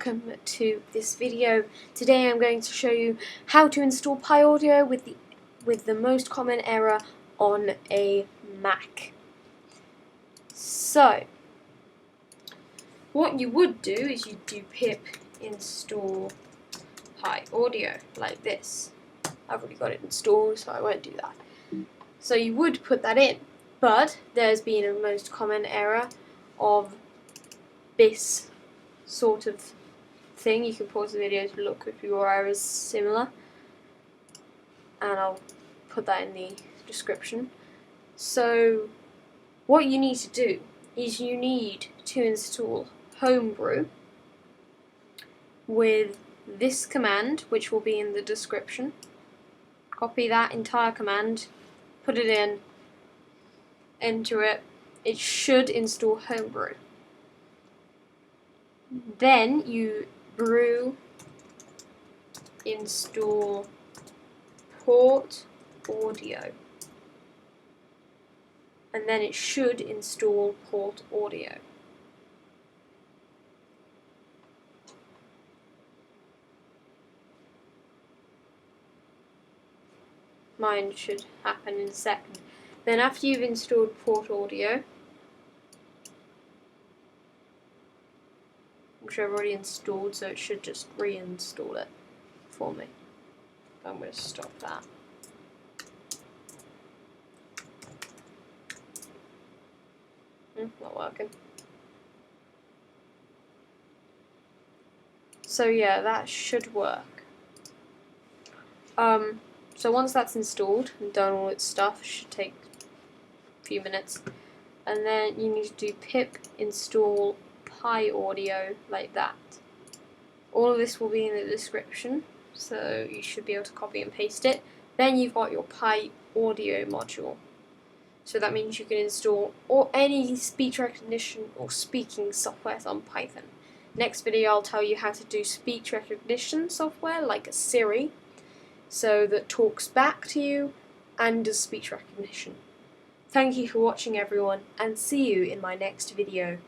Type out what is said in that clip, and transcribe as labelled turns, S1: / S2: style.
S1: welcome to this video. Today I'm going to show you how to install PyAudio with the most common error on a Mac. So, what you would do is you do pip install PyAudio like this. I've already got it installed, so I won't do that. So you would put that in, but there's been a most common error of this sort of thing. You can pause the video to look if your error is similar, and I'll put that in the description. So what you need to do is you need to install Homebrew with this command, which will be in the description. Copy that entire command, put it in, enter it. It should install Homebrew. Then you brew install Portaudio, and then it should install Portaudio. Mine should happen in a second. Then after you've installed Portaudio, which I've already installed, so it should just reinstall it for me. I'm going to stop that. Not working. So yeah, that should work. So once that's installed and done all its stuff, it should take a few minutes, and then you need to do pip install PyAudio like that. All of this will be in the description, so you should be able to copy and paste it. Then you've got your PyAudio module. So that means you can install any speech recognition or speaking software on Python. Next video I'll tell you how to do speech recognition software like a Siri, so that talks back to you and does speech recognition. Thank you for watching everyone, and see you in my next video.